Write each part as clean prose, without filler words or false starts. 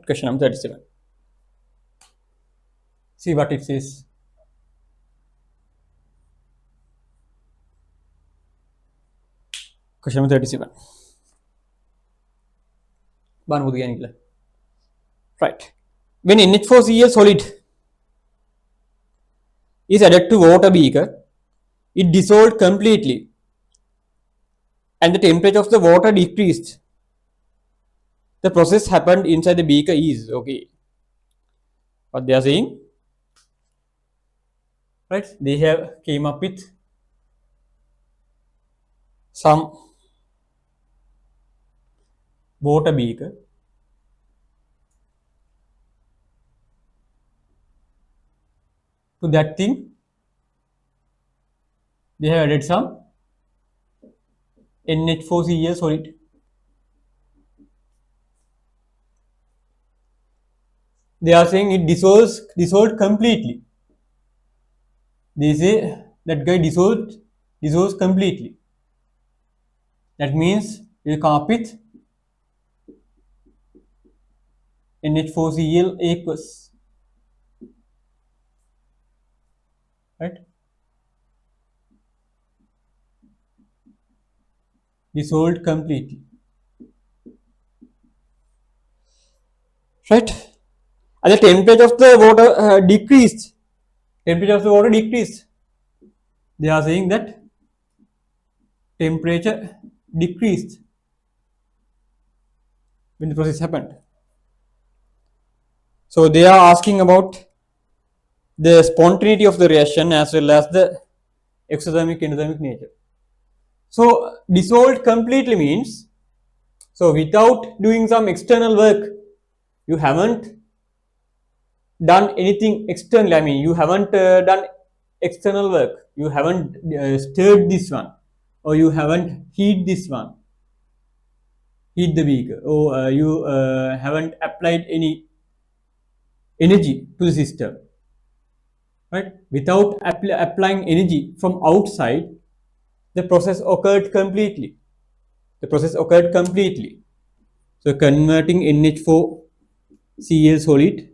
Question number 37. See what it says. Question number 37. Right. When NH4Cl solid is added to water beaker, it dissolved completely and the temperature of the water decreased. The process happened inside the beaker is okay. What they are saying, right? They have came up with some water beaker. To that thing, they have added some NH4Cl solid. They are saying it dissolved completely. They say that guy dissolves completely. That means you come up with NH4Cl aqueous, right? Dissolved completely, right? And the temperature of the water decreased. Temperature of the water decreased. They are saying that temperature decreased when the process happened. So they are asking about the spontaneity of the reaction as well as the exothermic endothermic nature. So dissolved completely means, so without doing some external work, you haven't done anything externally. I mean, you haven't done external work. You haven't stirred this one, or you haven't heat this one, heat the beaker, or you haven't applied any energy to the system, right? Without applying energy from outside, the process occurred completely. The process occurred completely. So converting NH4Cl solid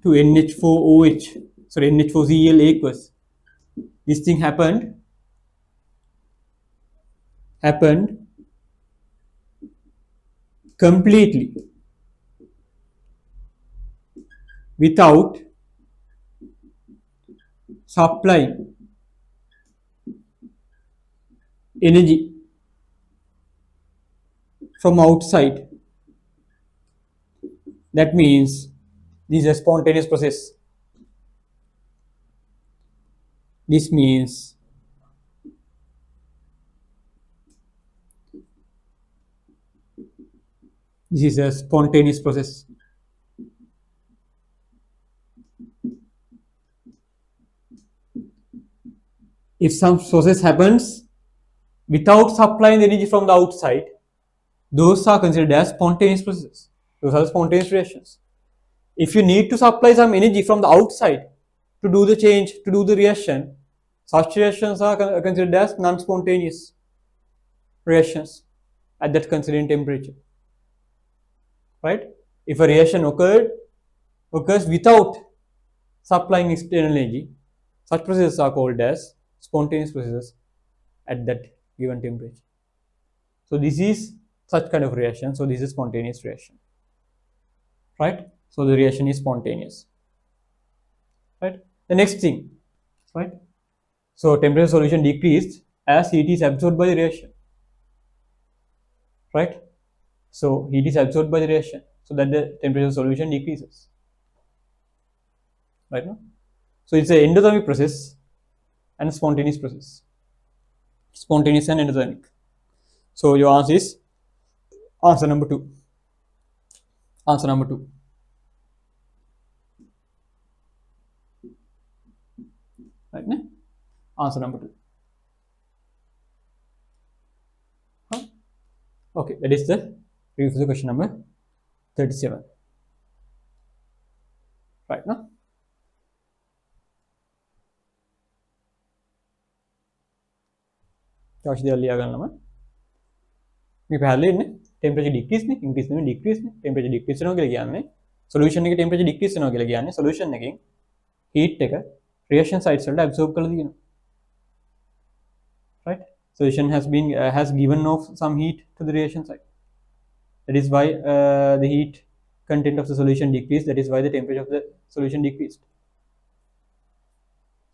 to NH4OH, sorry, NH4Cl aqueous. This thing happened completely without supplying energy from outside. That means this is a spontaneous process. This means this is a spontaneous process. If some process happens without supplying the energy from the outside, those are considered as spontaneous processes. Those are spontaneous reactions. If you need to supply some energy from the outside to do the change, to do the reaction, such reactions are considered as non-spontaneous reactions at that constrained temperature, right? If a reaction occurs without supplying external energy, such processes are called as spontaneous processes at that given temperature. So this is such kind of reaction. So this is spontaneous reaction, right? So the reaction is spontaneous, right? The next thing, right? So temperature solution decreased as heat is absorbed by the reaction, right? So heat is absorbed by the reaction, so that the temperature solution decreases, right? No? So it's an endothermic process and a spontaneous process. Spontaneous and endothermic. So your answer is answer number 2. Answer number 2. Right? Ne? Answer number 2. Huh? Okay, that is the review for the question number 37. Right? No? අවශ්‍ය දේවල් ලියා ගන්නම මේ පැහැදිලි ඉන්නේ temperature decrease නේ, increase නෙමෙයි decrease නේ. temperature decrease වෙනවා කියලා කියන්නේ solution එකේ temperature decrease වෙනවා කියලා කියන්නේ solution එකෙන් heat එක reaction sites වලට absorb කරලා තියෙනවා. Right? Solution has given off some heat to the reaction site. That is why the heat content of the solution decreased. That is why the temperature of the solution decreased.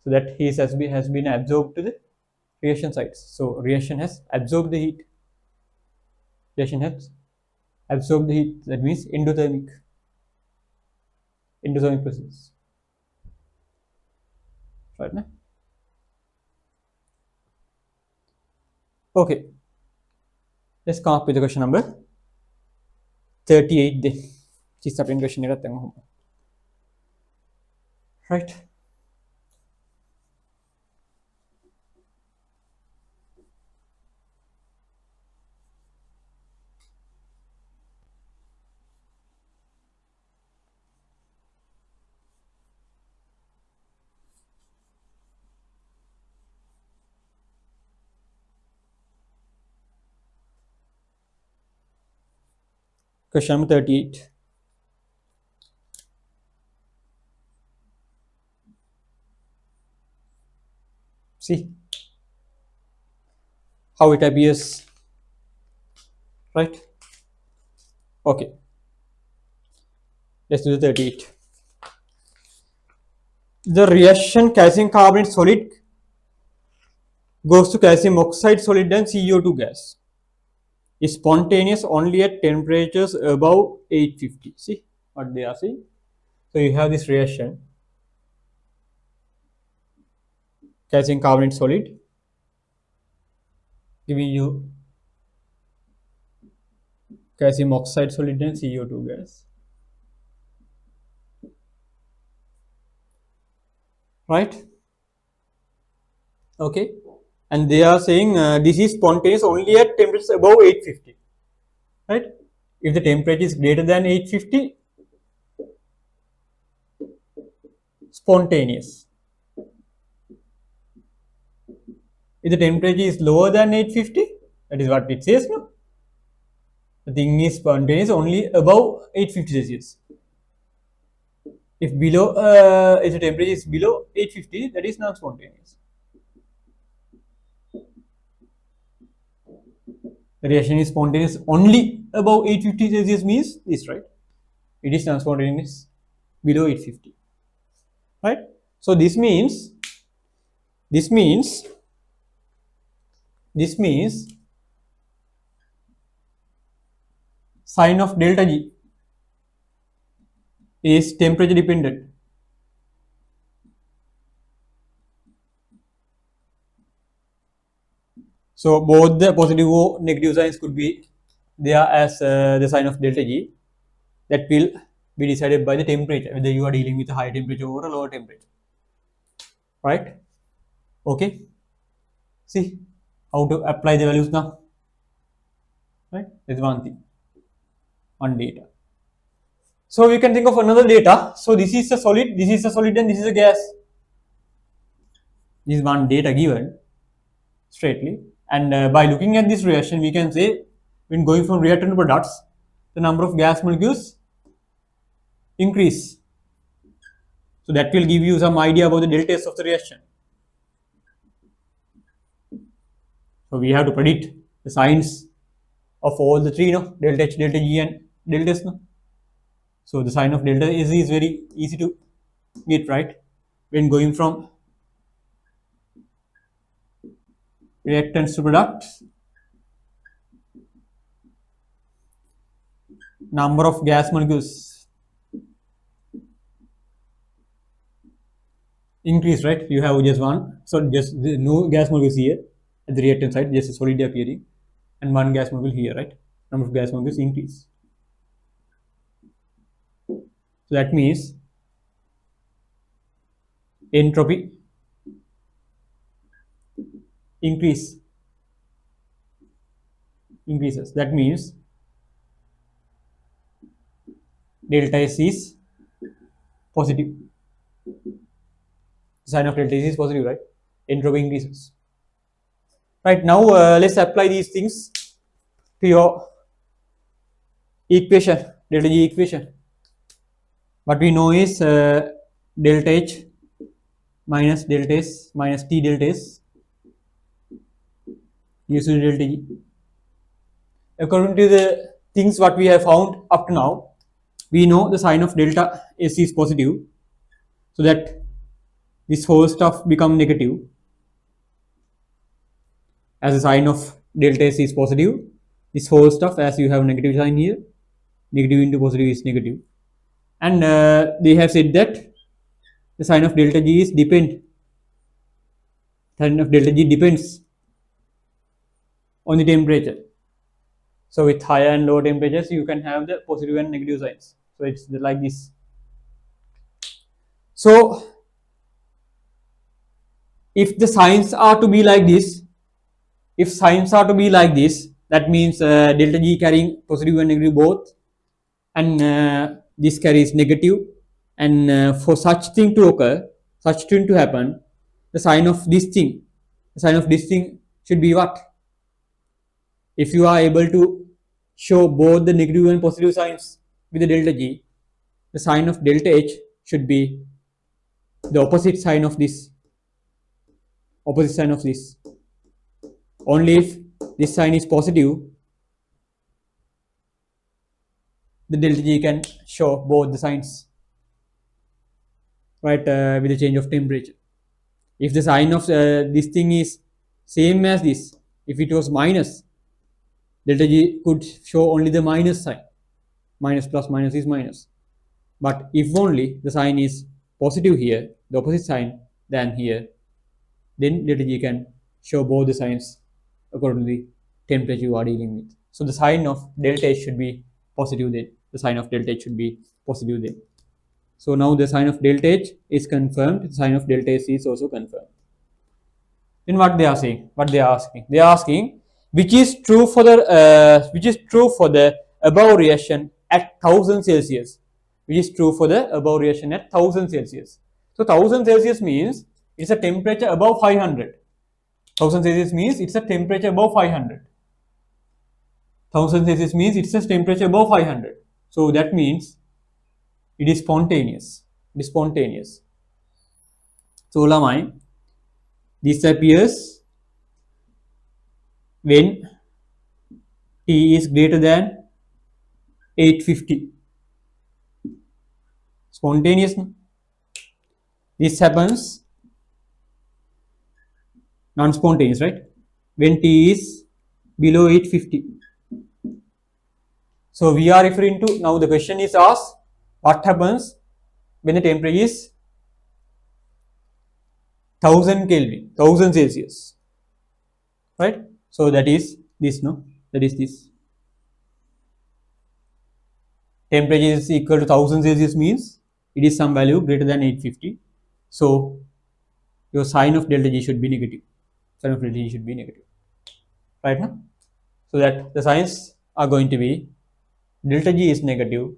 So that heat has been absorbed to the reaction sites. So reaction has absorbed the heat. Reaction has absorbed the heat. That means endothermic process. Right now. Okay. Let's come up with the question number 38 then. Just up in question right. Question number 38. See how it appears, right? Okay, let's do the 38. The reaction calcium carbonate solid goes to calcium oxide solid and CO2 gas is spontaneous only at temperatures above 850. See what they are saying. So you have this reaction, calcium carbonate solid giving you calcium oxide solid and CO2 gas, right? Okay, and they are saying this is spontaneous only at temperatures above 850, right? If the temperature is greater than 850, spontaneous. If the temperature is lower than 850, that is what it says, no? The thing is spontaneous only above 850 Celsius. If below, if the temperature is below 850, that is not spontaneous. The reaction is spontaneous only above 850 Celsius means this, right? It is non spontaneous below 850, right? So this means sign of delta G is temperature dependent. So both the positive or negative signs could be there as the sign of delta G. That will be decided by the temperature, whether you are dealing with a high temperature or a lower temperature, right? Okay, see how to apply the values now, right? That's one thing, one data. So we can think of another data. So this is a solid, and this is a gas. This is one data given straightly, and by looking at this reaction, we can say when going from reactant to products, the number of gas molecules increase. So that will give you some idea about the deltas of the reaction. So we have to predict the signs of all the three, no? Delta H, delta G, and delta S, no? So the sign of delta S is very easy to get, right? When going from reactants to products, number of gas molecules increase, right? You have just one, so just no gas molecules here at the reactant side, just a solid appearing, and one gas molecule here, right? Number of gas molecules increase. So that means entropy increases. That means delta S is positive. The sign of delta S is positive, right? Entropy increases. Right, now let's apply these things to your equation, delta G equation. What we know is delta H minus delta S minus T delta S used to delta G. According to the things what we have found up to now, we know the sign of delta S is positive, so that this whole stuff become negative. As the sign of delta S is positive, this whole stuff, as you have negative sign here, negative into positive is negative. And they have said that the sign of delta G is sign of delta G depends on the temperature. So with higher and lower temperatures, you can have the positive and negative signs. So it's like this. So if the signs are to be like this, that means delta G carrying positive and negative both, and this carries negative. And for such thing to occur, such thing to happen, the sign of this thing should be what? If you are able to show both the negative and positive signs with the delta G, the sign of delta H should be the opposite sign of this. Only if this sign is positive, the delta G can show both the signs, right, with the change of temperature. If the sign of this thing is same as this, if it was minus, delta G could show only the minus sign. Minus plus minus is minus. But if only the sign is positive here, the opposite sign than here, then delta G can show both the signs according to the temperature you are dealing with. So the sign of delta H should be positive then. The sign of delta H should be positive then. So now the sign of delta H is confirmed. The sign of delta S is also confirmed. Then what they are saying? What they are asking? They are asking which is true for the above reaction at 1000 Celsius. Which is true for the above reaction at 1000 Celsius. So 1000 Celsius means it's a temperature above 500. 1000 Celsius means it's a temperature above 500. 1000 Celsius means it's a temperature above 500. So that means it is spontaneous. So Lamai, this appears when T is greater than 850. Spontaneous. This happens non-spontaneous, right? When T is below 850. So we are referring to, now the question is asked, what happens when the temperature is 1000 Kelvin, 1000 Celsius, right? So that is this, no? That is this. Temperature is equal to 1000 Celsius means it is some value greater than 850. So your sign of delta G should be negative. Right now? So that the signs are going to be delta G is negative,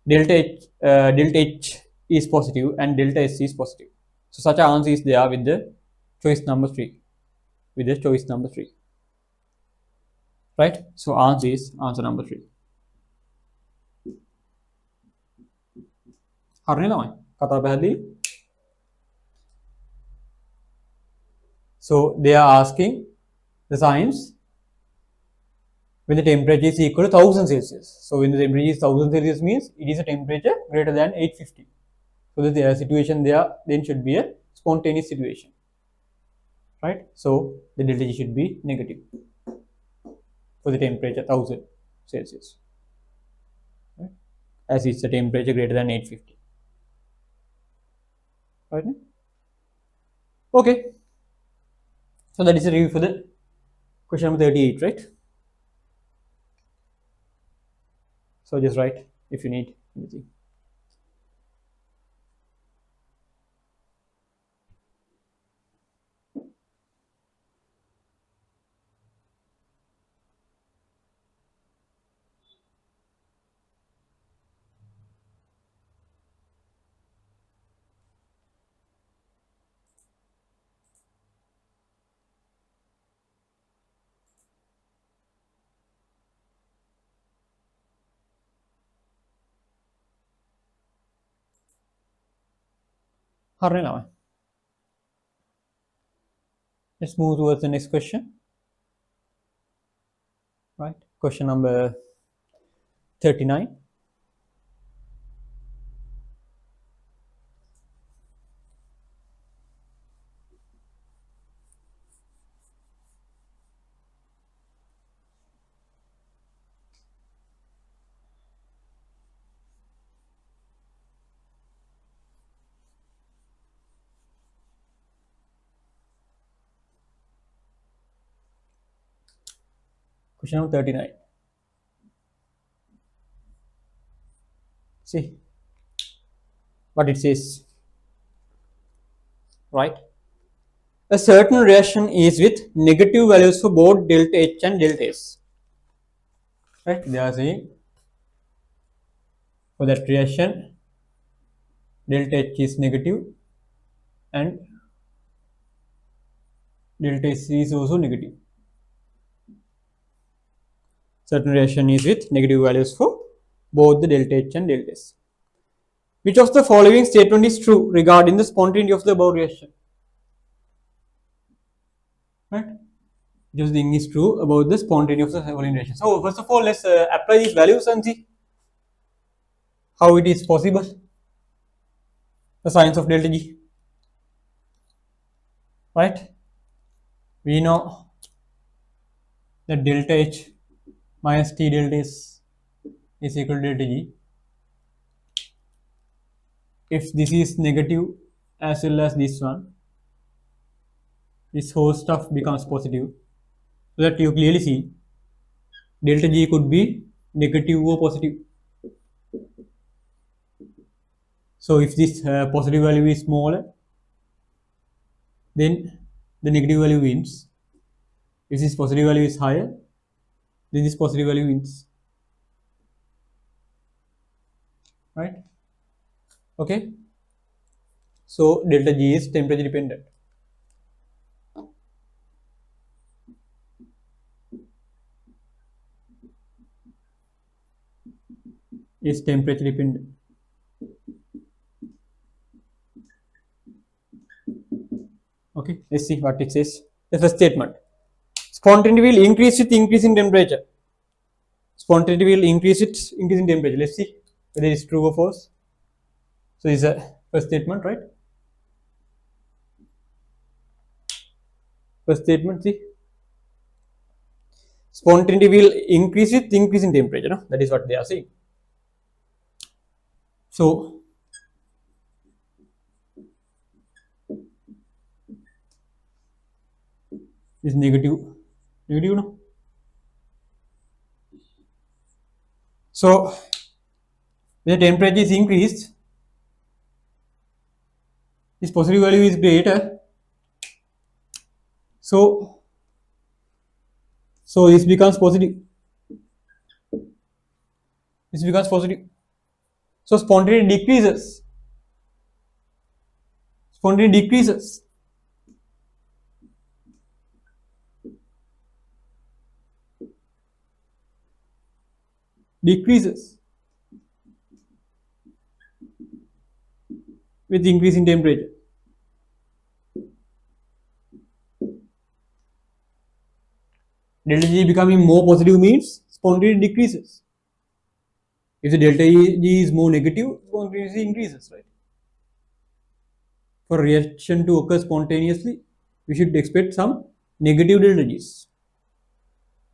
delta H is positive, and delta S is positive. So such an answer is there with the choice number 3. Right? So answer is answer number 3. So they are asking the signs when the temperature is equal to 1000 Celsius. So when the temperature is 1000 Celsius means it is a temperature greater than 850. So the situation there then should be a spontaneous situation. Right? So the delta G should be negative for the temperature 1000 Celsius. Right? As it's a temperature greater than 850. Right? Okay. So that is a review for the question number 38, right? So just write if you need anything. Let's move towards the next question. Right, question number 39. Question number 39. See what it says. Right? A certain reaction is with negative values for both delta H and delta S. Right? They are saying for that reaction delta H is negative and delta S is also negative. Certain reaction is with negative values for both the delta H and delta S. Which of the following statement is true regarding the spontaneity of the above reaction? Right? Which of the thing is true about the spontaneity of the following reaction? So first of all, let's apply these values and see how it is possible. The signs of delta G. Right? We know that delta H minus T delta S is equal to delta G. If this is negative as well as this one, this whole stuff becomes positive. So that you clearly see delta G could be negative or positive. So if this positive value is smaller, then the negative value wins. If this positive value is higher, then this positive value wins. Right? Okay. So delta G is temperature dependent. Is temperature dependent. Okay, let's see what it says. The first statement. Spontaneity will increase with increase in temperature. Spontaneity will increase with increase in temperature. Let's see whether it is true or false. So this is a first statement, right? First statement, see. Spontaneity will increase with increase in temperature. No? That is what they are saying. So is negative, no? So when the temperature is increased, this positive value is greater. So this becomes positive. This becomes positive. So spontaneity decreases. Spontaneity decreases. Decreases with increase in temperature. Delta G becoming more positive means spontaneity decreases. If the delta G is more negative, spontaneity increases, right? For reaction to occur spontaneously, we should expect some negative delta G's,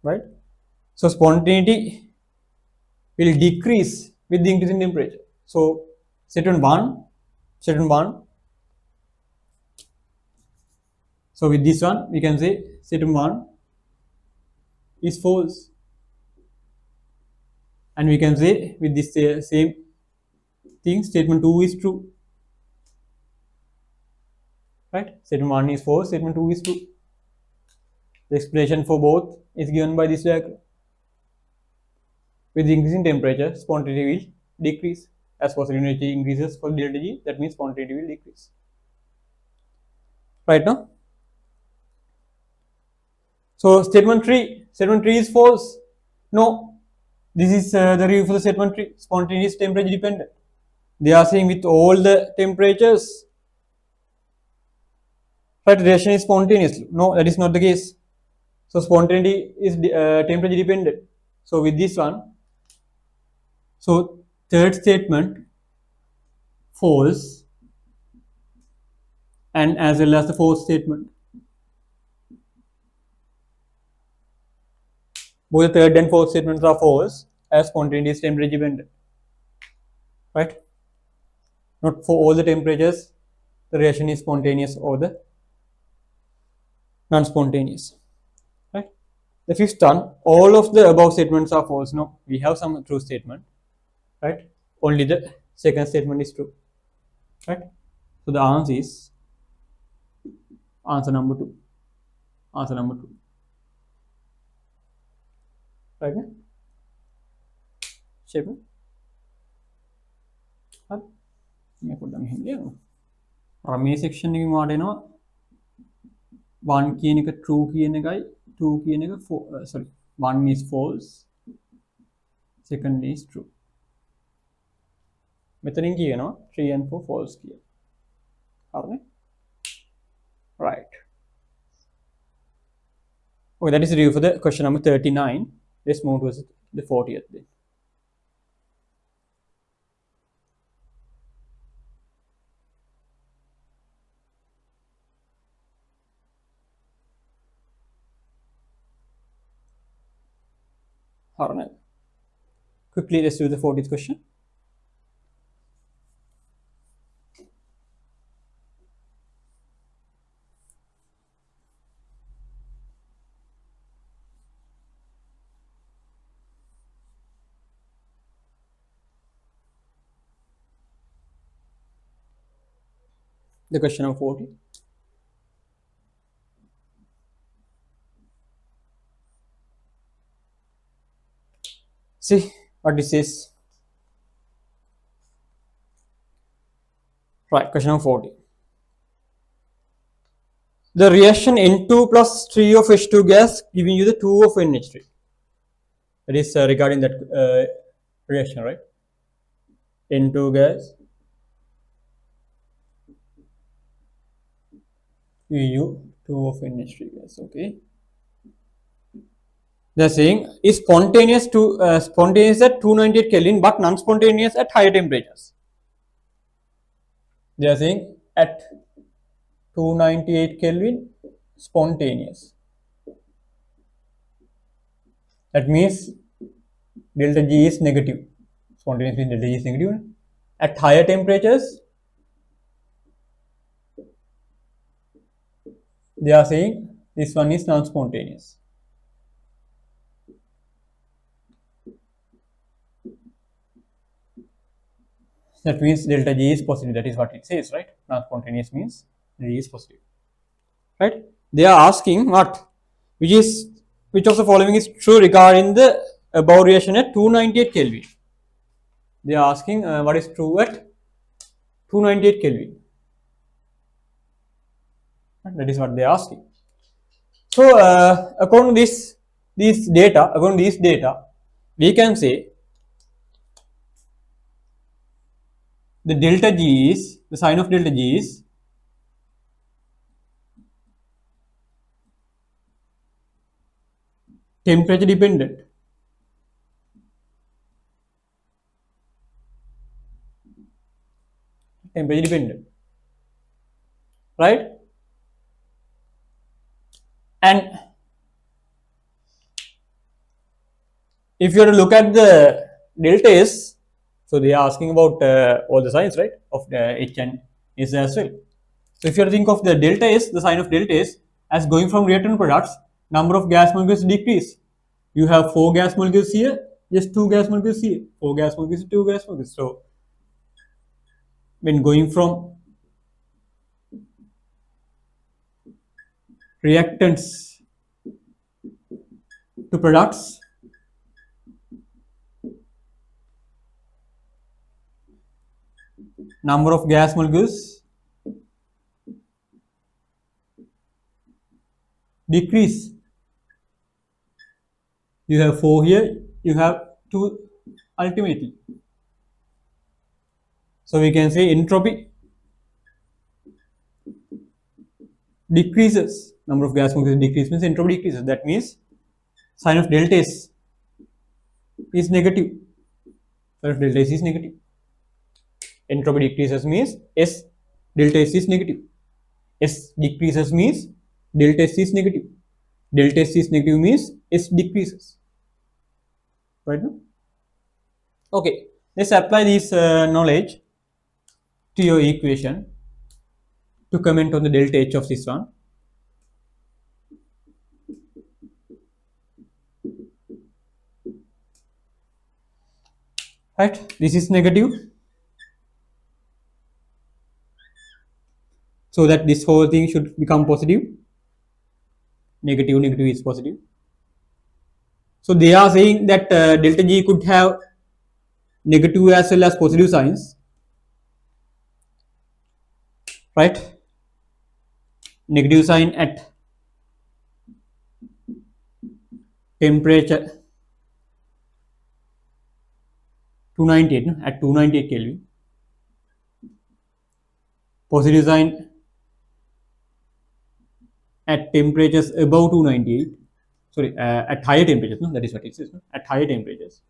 right? So spontaneity will decrease with the increase in temperature. So statement 1. So with this one, we can say statement 1 is false. And we can say with this same thing, statement 2 is true. Right? Statement 1 is false, statement 2 is true. The explanation for both is given by this diagram. With increasing temperature, spontaneity will decrease. As positivity increases for delta G, that means spontaneity will decrease. Right now? So statement 3 is false. No, this is the review for the statement 3. Spontaneity is temperature dependent. They are saying with all the temperatures, but reaction is spontaneous. No, that is not the case. So spontaneity is temperature dependent. So with this one, so third statement false, and as well as the fourth statement. Both the third and fourth statements are false, as spontaneity is temperature dependent. Right? Not for all the temperatures, the reaction is spontaneous or the non-spontaneous. Right? The fifth one, all of the above statements are false. No, we have some true statement. Right? Only the second statement is true. Right? So the answer is answer number 2. Answer number 2. Right? Shape. මේ පොඩ්ඩක් මෙහෙම ලියමු. මේ section එකකින් වාට එනවා 1 කියන එක true කියන එකයි 2 කියන එක sorry 1 is false, second is true. මෙතනින් කියනවා 3 and 4 false කියලා. හරිනේ? Right. Okay, that is the review for the question number 39. Let's move to the 40th then. Alright. Quickly, let's do the 40th question. The question number 40. See what this is. Right, question number 40. The reaction N2 plus 3 of H2 gas giving you the 2 of NH3. That is regarding that reaction, right? N2 gas give you 2 of NH3 gas. Okay. They are saying is spontaneous at 298 Kelvin but non-spontaneous at higher temperatures. They are saying at 298 Kelvin spontaneous. That means delta G is negative. Spontaneous means delta G is negative. At higher temperatures, they are saying this one is non-spontaneous. That means delta G is positive. That is what it says, right? Non-spontaneous means G is positive, right? They are asking what, which of the following is true regarding the above reaction at 298 Kelvin. They are asking what is true at 298 Kelvin. That is what they are asking. So according to this data, we can say the delta G is, the sign of delta G is temperature dependent. Temperature dependent. Right? And if you have to look at the delta S, so they are asking about all the signs, right, of the H and S as well. So if you have to think of the delta S, the sign of delta S, as going from reactant products, number of gas molecules decrease. You have 4 gas molecules here, just 2 gas molecules here, 4 gas molecules, 2 gas molecules. So when going from reactants to products, number of gas molecules decrease. You have 4 here, you have 2 ultimately. So we can say entropy decreases. Number of gas molecules decreases means entropy decreases. That means sign of delta S is negative. Sign of delta S is negative. Entropy decreases means S delta S is negative. S decreases means delta S is negative. Delta S is negative means S decreases. Right now? Okay, let's apply this knowledge to your equation to comment on the delta H of this one. Right, this is negative, so that this whole thing should become positive. Negative, negative is positive. So they are saying that delta G could have negative as well as positive signs, right? Negative sign at temperature 298, no? At 298 Kelvin. Positive sign at temperatures above 298. Sorry, at higher temperatures, no? That is what it says, no? At higher temperatures.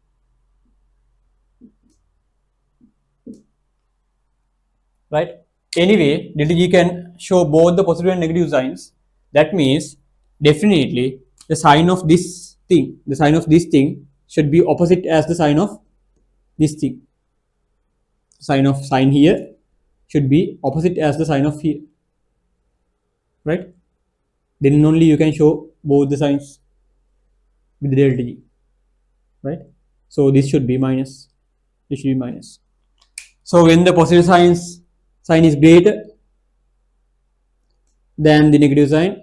Right? Anyway, delta G can show both the positive and negative signs. That means definitely the sign of this thing should be opposite as the sign of this thing. Sign here should be opposite as the sign of here. Right? Then only you can show both the signs with delta G. Right? So this should be minus. This should be minus. So when the positive sign is greater than the negative sign,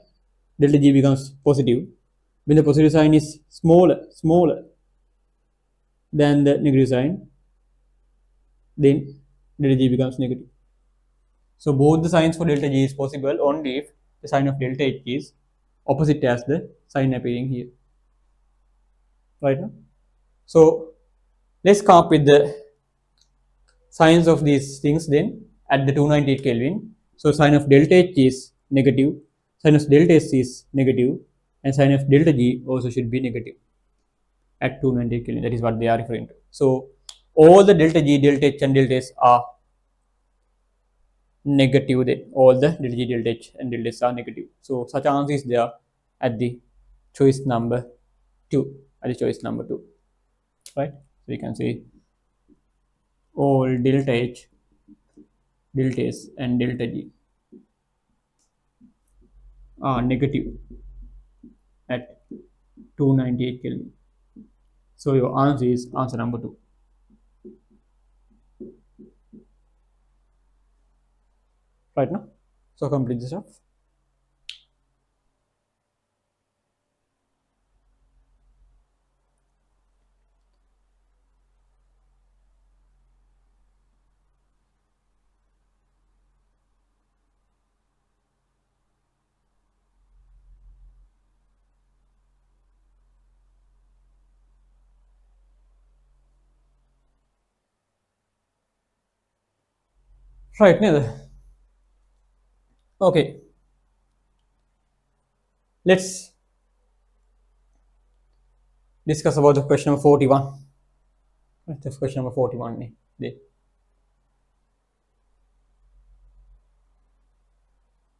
delta G becomes positive. When the positive sign is smaller than the negative sign, then delta G becomes negative. So both the signs for delta G is possible only if the sign of delta H is opposite as the sign appearing here. Right now? So let's come up with the signs of these things then at the 298 Kelvin. So sign of delta H is negative, sign of delta S is negative, and sign of delta G also should be negative at 298 Kelvin. That is what they are referring to. So all the delta G, delta H, and delta S are negative. Then all the delta G, delta H, and delta S are negative. So such answer is there at the choice number 2. At the choice number 2, right? So you can say all delta H, delta S, and delta G are negative at 298 Kelvin. So your answer is answer number 2. Right now? So complete this up. Right, neither. Okay. Let's discuss about the question number 41. That's question number 41.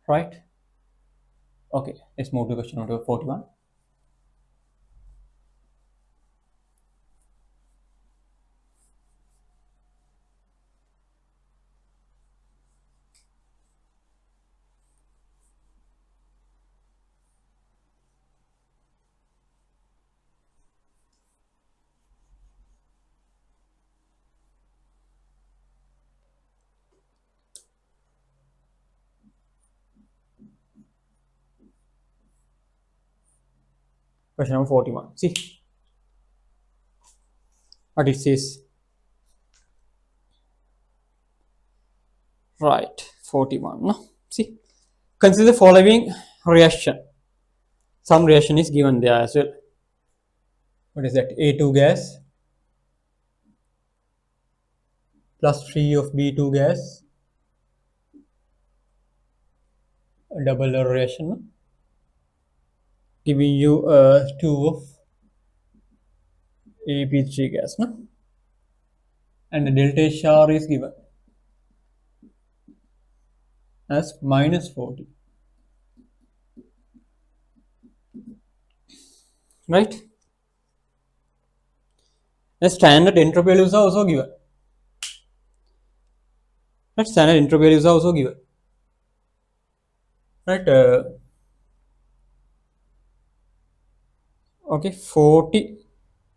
Right? Okay, let's move to question number 41. Question number 41. See what it says. Right, 41. No? See, consider the following reaction. Some reaction is given there as well. What is that? A2 gas plus 3 of B2 gas double reaction, giving you 2 of AB3 gas, no? And the delta HR is given as minus 40, right? The standard entropy values are also given. Right? Standard entropy values are also given. Right? Okay, 40,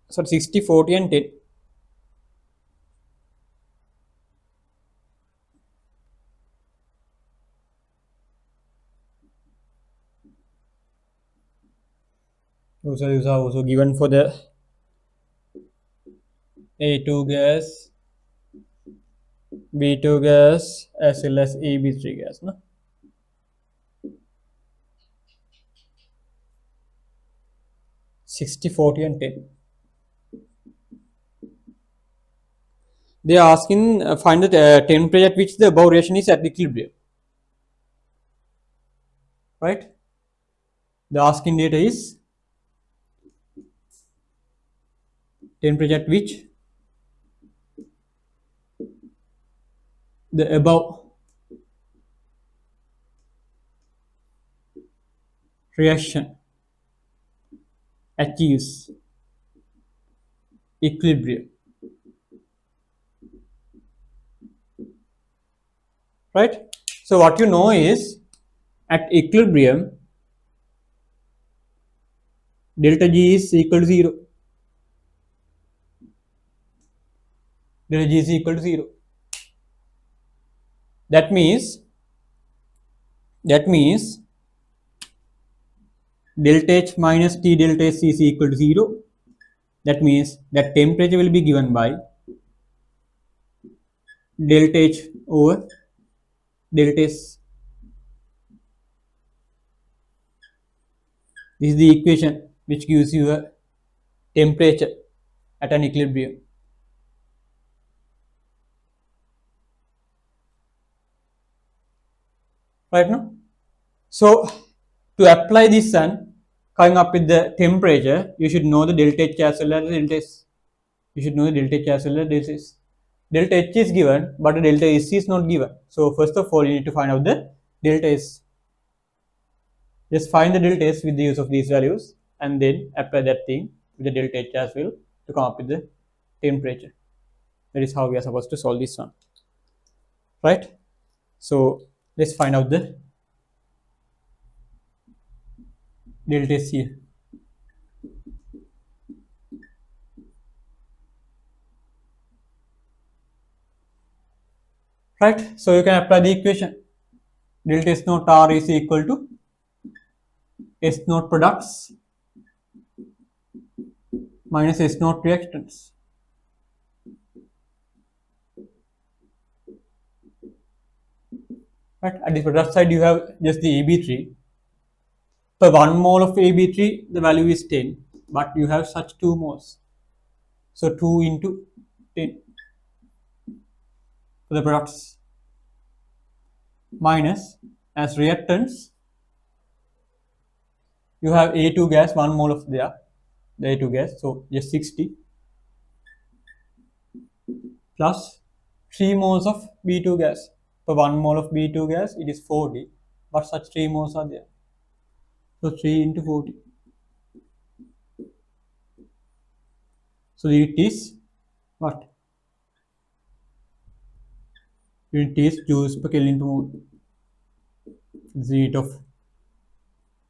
so 60, 40 and 10. Those values are also given for the A2 gas, B2 gas as well as AB3 gas. No? 60, 40 and 10. They are asking find the temperature at which the above reaction is at equilibrium. Right? The asking data is temperature at which the above reaction achieves equilibrium. Right? So what you know is at equilibrium delta G is equal to 0. Delta G is equal to 0. That means delta H minus T delta S is equal to 0. That means that temperature will be given by delta H over delta S. This is the equation which gives you a temperature at an equilibrium. Right now? So to apply this one, coming up with the temperature, you should know the delta H as well as delta S. You should know the delta H as well as delta S. Delta H is given, but the delta S is not given. So first of all, you need to find out the delta S. Just find the delta S with the use of these values and then apply that thing with the delta H as well to come up with the temperature. That is how we are supposed to solve this one. Right? So let's find out the delta S here. Right? So you can apply the equation. Delta S naught R is equal to S naught products minus S naught reactants. Right? At the product side, you have just the AB3. For 1 mole of AB3, the value is 10, but you have such 2 moles. So 2 into 10 for the products minus as reactants, you have A2 gas, 1 mole of the A2 gas, so just 60 plus 3 moles of B2 gas. For 1 mole of B2 gas, it is 40, but such 3 moles are there. So 3 into 40. So it is what? It is joules per Kelvin per mole. It's the rate of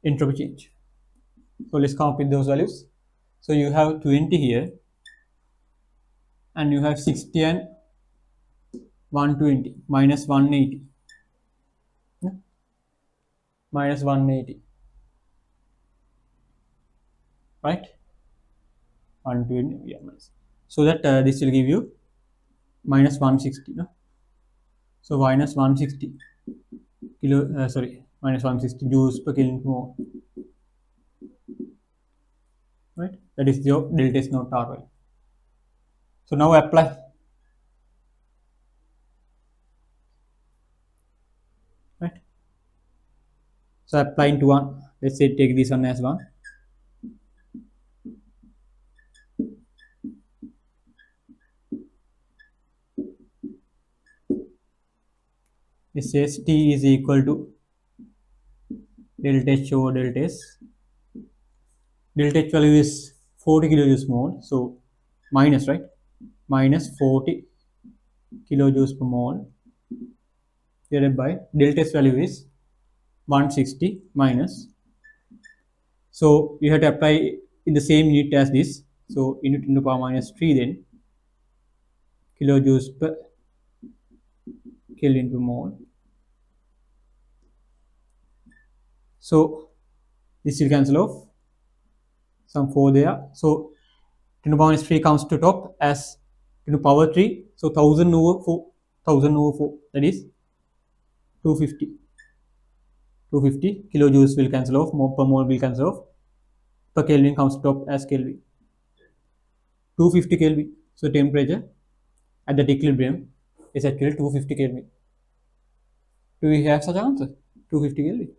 entropy change. So let's come up with those values. So you have 20 here, and you have 60 and 120 minus 180. Yeah? Minus 180. Right? 120. Yeah, minus. So that this will give you minus 160. No? So minus 160 minus 160 joules per Kelvin per mole. Right? That is your delta S naught R value. So now apply. Right? So applying to 1, let's say take this one as 1. It says T is equal to delta H over delta S. Delta H value is 40 kilojoules mole, so minus, right? Minus 40 kilojoules per mole divided by delta S value is 160 minus. So you have to apply in the same unit as this. So unit into power minus 3 then kilojoules per Kelvin per mole. So this will cancel off. Some 4 there. So 10 to the power minus 3 comes to top as 10 to the power 3. So 1000 over 4. 1000 over 4. That is 250. 250 kilojoules will cancel off. More per mole will cancel off. Per Kelvin comes to top as Kelvin. 250 Kelvin. So temperature at that equilibrium is actually 250 Kelvin. Do we have such answer? 250 Kelvin.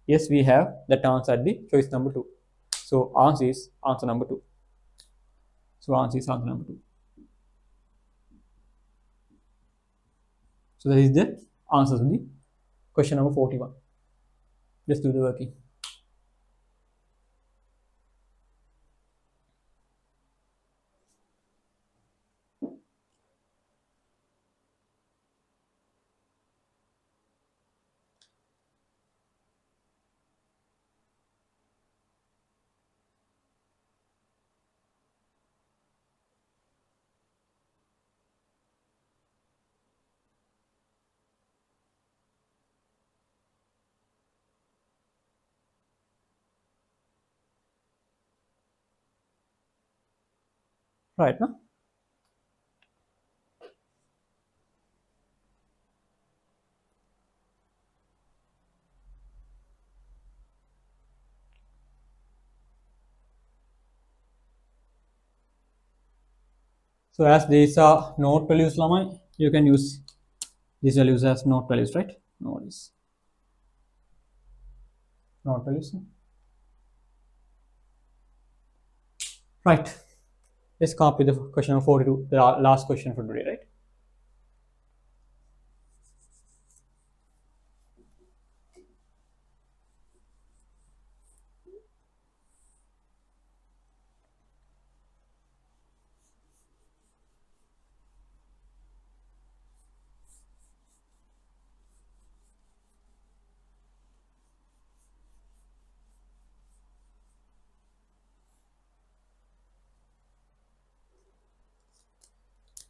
Yes, we have that answer at the choice number 2. So answer is answer number 2. So answer is answer number 2. So that is the answer to the question number 41. Just do the working. Right now. So as these are not values, Lamai, you can use these values as not values, right? No worries. Not values. Right. Let's come up with the question number 42, the last question for today, right?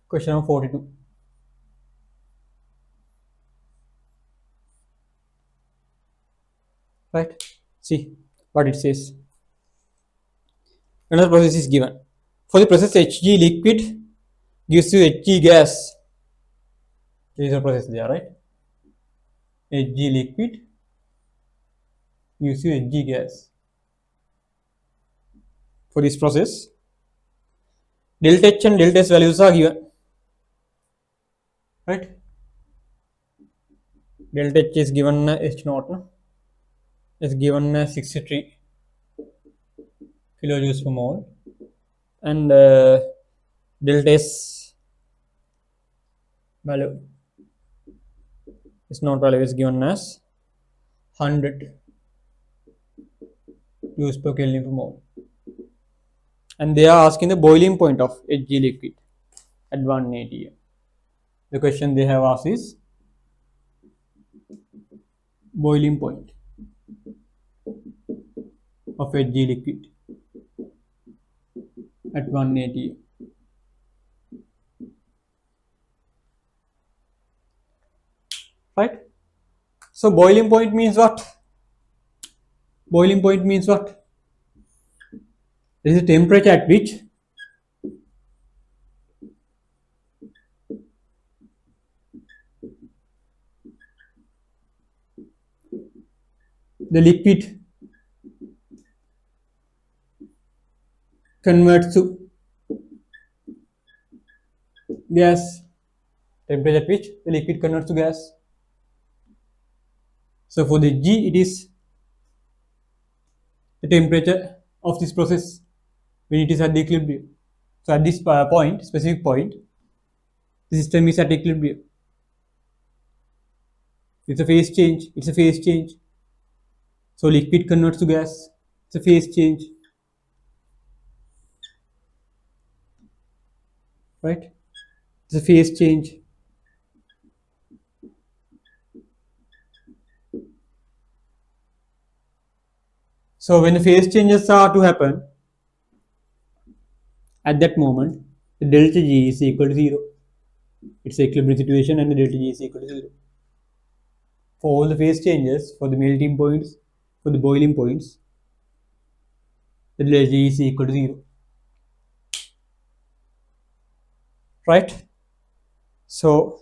Question number 42. Right? See what it says. Another process is given. For the process Hg liquid gives you Hg gas. There is a process there, right? Hg liquid gives you Hg gas. For this process, delta H and delta S values are given. Right? Delta H is given H naught, no? Is given 63 kilojoules per mole, and delta S value is not value is given as 100 joules per Kelvin per mole, and they are asking the boiling point of Hg liquid at 180. The question they have asked is boiling point of Hg liquid at 180. Right? So boiling point means what? Boiling point means what? This is the temperature at which the liquid converts to gas. Temperature at which the liquid converts to gas. So for the G, it is the temperature of this process when it is at the equilibrium. So at this point, specific point, the system is at equilibrium. It's a phase change. It's a phase change. So liquid converts to gas. It's a phase change. Right? It's a phase change. So when the phase changes are to happen, at that moment, the delta G is equal to 0. It's an equilibrium situation and the delta G is equal to 0. For all the phase changes, for the melting points, for the boiling points, the delta G is equal to 0. Right? So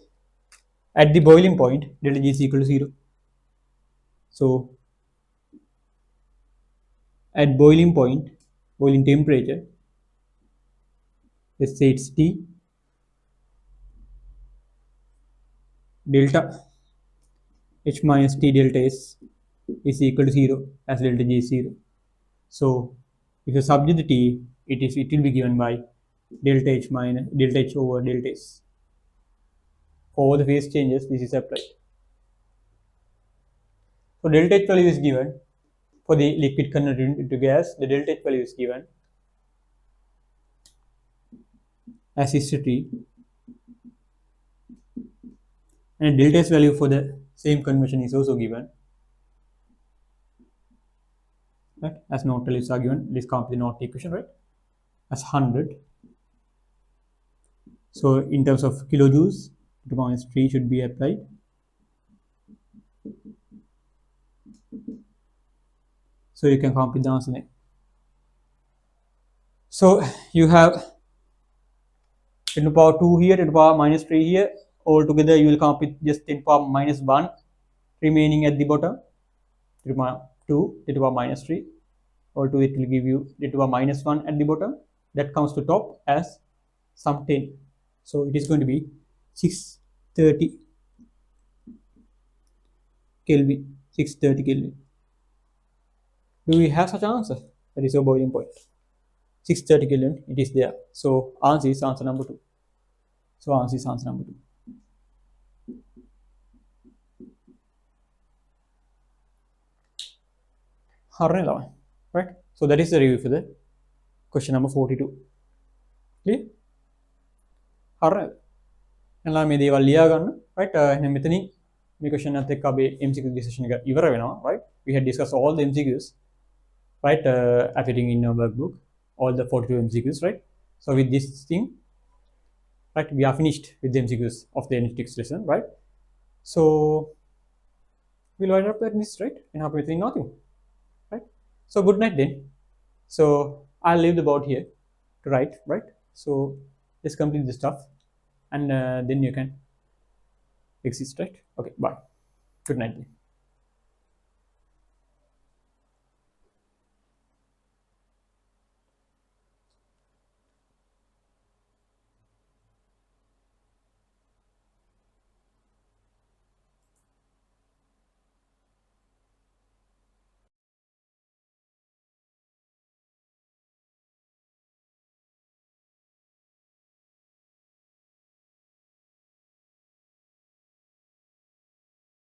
at the boiling point, delta G is equal to 0. So at boiling point, boiling temperature, let's say it's T, delta H minus T delta S is equal to 0 as delta G is 0. So if you subject the T, it will be given by delta H minus delta H over delta S. For all the phase changes, this is applied. So delta H value is given for the liquid converted into gas. The delta H value is given as history, and delta S value for the same conversion is also given. Right? As not values are given, this comes with the not equation, right? As 100. So in terms of kilojoules, 2 minus 3 should be applied. So you can complete the answer there. So you have 10 to the power 2 here, 10 to the power minus 3 here. Altogether you will come up with just 10 to the power minus 1 remaining at the bottom. 10 to the power 2, 10 to the power minus 3. Altogether it will give you 10 to the power minus 1 at the bottom. That comes to top as some 10. So it is going to be 630 Kelvin. 630 Kelvin. Do we have such an answer? That is your boiling point. 630 Kelvin, it is there. So answer is answer number 2. So answer is answer number 2. Right? So that is the review for the question number 42. Clear? Alright. එලා මේ දේවල් ලියා ගන්න. Right? එහෙනම් මෙතනින් මේ question එකත් එක්ක අපි MCQ discussion එක ඉවර වෙනවා. Right? We had discussed all the MCQs. Right? Appearing in our workbook. All the 42 MCQs. Right? So with this thing, right, we are finished with the MCQs of the analytics lesson. Right? So we'll wind up at this. Right? And have everything nothing. Right? So good night then. So I'll leave the board here to write. Right? So just complete the stuff and then you can exist. Right? Okay, bye. Good night then.